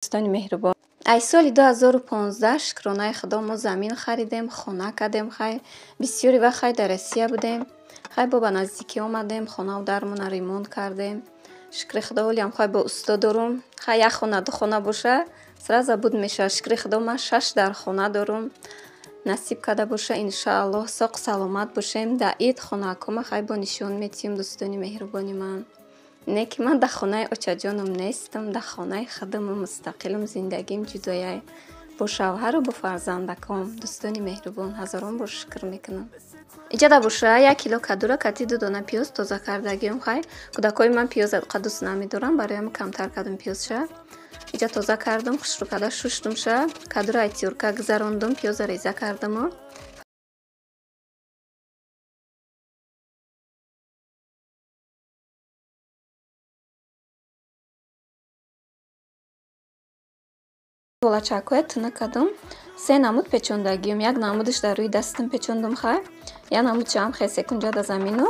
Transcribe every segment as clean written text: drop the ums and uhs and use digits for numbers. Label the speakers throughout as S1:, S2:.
S1: دوستان مهربان، ای سال 2015 شکرانه خدا ما زمین خریدیم، خانه کردیم. خیر بسیاری وقت خیر در روسیه بودیم. خیر با نزدیکی آمدیم، خانه و درمون ریمونت کردیم. شکر خدا. ولی هم خیر با استاد دارم. خیر یک خانه دو خانه باشه سراز بود میشه. شکر خدا من 6 در خانه دارم. نصیب کرده باشه ان شاء الله ساق سلامت باشیم. در عید خانه کم خیر با نشون میتیم دوستان مهربانی من. نه که من در خانه آچا جانم نیستم، در خانه خودم مستقلم زندگیم جدایی با شوهر و با فرزندکام. دوستان مهربان هزاران بار شکر میکنم. اینجا در باشه 1 کیلو کدو را کتی 2 دانه پیاز تازه کردگیم. خیر کودکای من پیاز قدوس نمیدارم، برایم کمتر کردم پیاز شه. اینجا تازه کردم، خوش رو کده شوشتم شه. کدو را ایتیورکا گذراندم، پیاز ریزه کردم. волачакҳои тина кардам. 3 намуд печондагиём. Як намудаш дар рӯи дастам печондам. хай як намудшам хесе кунҷа да замину.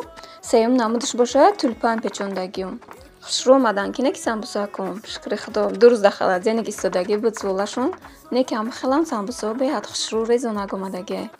S1: Сеюм намудаш бошад тулпан печондагиём. хушрӯ омадан ки не ки самбусакум. шукри худо 2 рӯз да холодильник истодагӣ буд зулашон. Не ки ҳама хелам самбусо беҳад хушрӯ резо нагомадаги.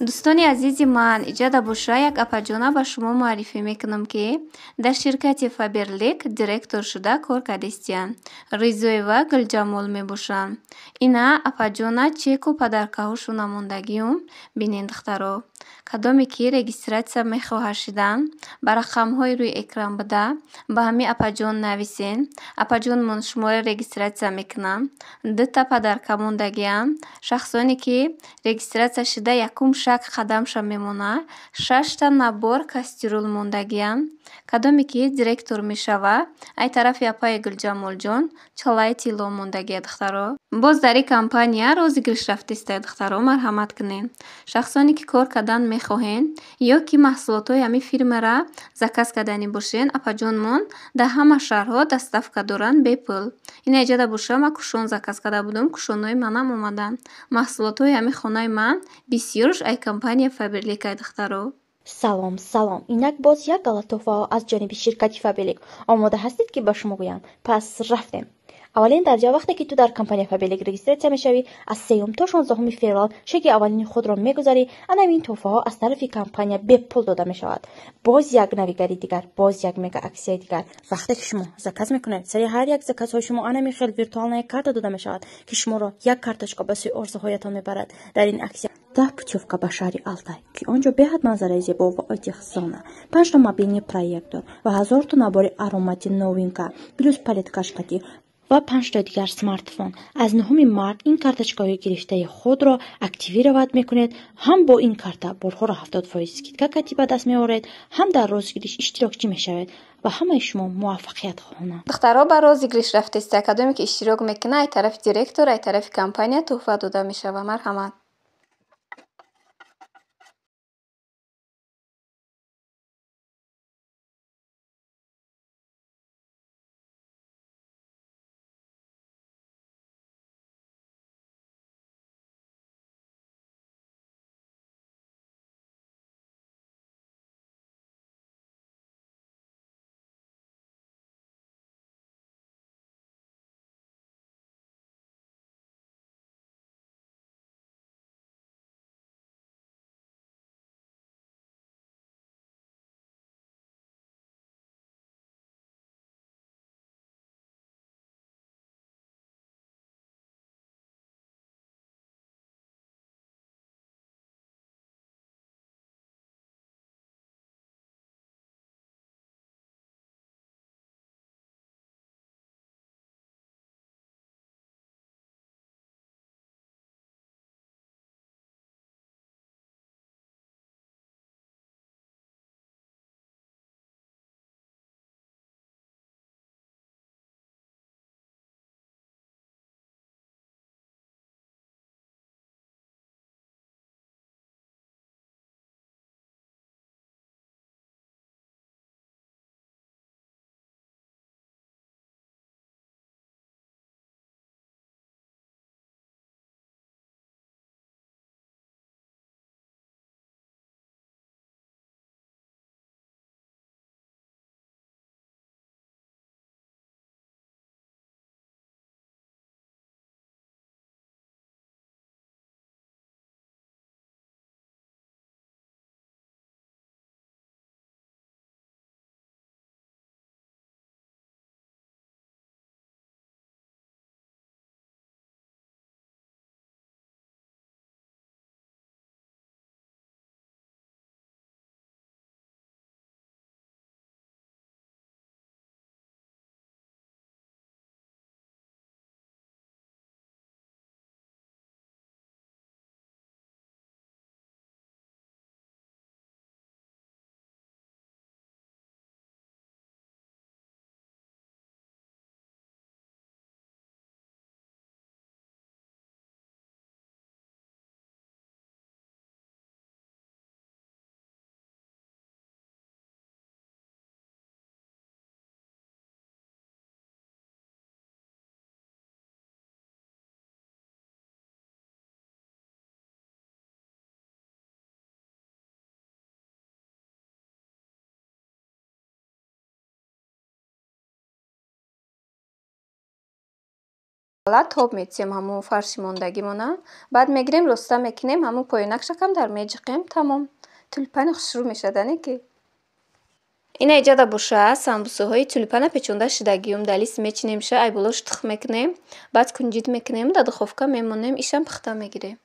S1: دوستانی عزیزی من، ایجاد باشه یک اپاجونا به شما معرفی میکنم که در شرکت فابرلیک دیرکتور شده کار کردستین. ریزوی و گلجمال می باشن. اینا اپاجونا چیک و پدرکه هاشو نموندگیم بینین دخترا. کدامی که رگیستراسیا میخواه شدن بر رقم های روی اکران بده به همین اپاجون نویسین. اپاجون من شماره رگیستراسیا میکنم. دتا پدرکه موندگیم شخصانی که رگیستراسیا شده یکم شک قدم شم میمونه. 6 تا نبار کاسترول موندگیم. کدامی که دیرکتور میشوه ای طرف اپای گلجمال جان چلای تیلو موندگی دخترا. باز در این کمپانیا روزگیرش رفتیسته دخترا مرحمت کنین. شخصانی که کار کردن میخواهین یا که محصولات های همی فیرم را زکاس کردنی باشین اپاجون من در همه شهرها دستافکا دارن به پول. این ایجاد باشه ما کشون زکاس کرده بودم، کشونای منم اومدن. محصولات های همی خانه من بسیارش ای کمپانی فابرلیک دخترا.
S2: سلام اینک باز یک غلط‌توفا از جانب شرکت فابرلیک. آماده هستید که به شما گویم؟ پس رفتیم. اولین درجه وقتی که تو در کمپانی فابرلیک رجیستراسیا میشوی از 3 تا 16 فوریه چک اولین خود را میگذاری. این توفه ها از طرف کمپانی به پول داده میشود. باز یک نویگری دیگر، باز یک مگا اکسیای دیگر. وقتی که شما زکات میکنید سری هر یک زکات های شما انمی خیلی ویرتوال یک کارت داده میشود که شما را یک کارتشکا به سوی ارزوهایتان میبرد. در این اکسیا ده پوتیوفکا به شهر آلتای که آنجا بهت منظره زیبا و اتخذانه 5 تا مبینی پروژکتور و 1000 تا نبار аромати новинка плюс پالت کاشکاتی و 5 تا دیگر سمارت فون. از 9 مارس این کارتچکای گرفته خود را اکتیویرovat میکنید. هم با این کارت برخور 70% اسکیدکا کتی به دست میآورید، هم در روزگیریش اشتراکچی میشوید و همه شما موفقیت خواهند.
S1: دخترها به روزگیریش رفته است اکادمی که اشتراک میکنه ای طرف دیرکتور ای طرف کمپانی توفه داده میشه و مرحمت. ҳолат тоб метисем ҳамун фарши мондагимона. Баъд мегирем роста мекунем, ҳамун поёнакша кам дар меҷиқем. Тамом. Тулпани хушрӯ мешадане ки. Ина иҷада боша самбусаҳои тулпана печонда шудагиум дар лист мечинем ша айболош тухм мекунем. Баъд кунҷид мекунем дар духовка мемонем ишам пухта мегирем.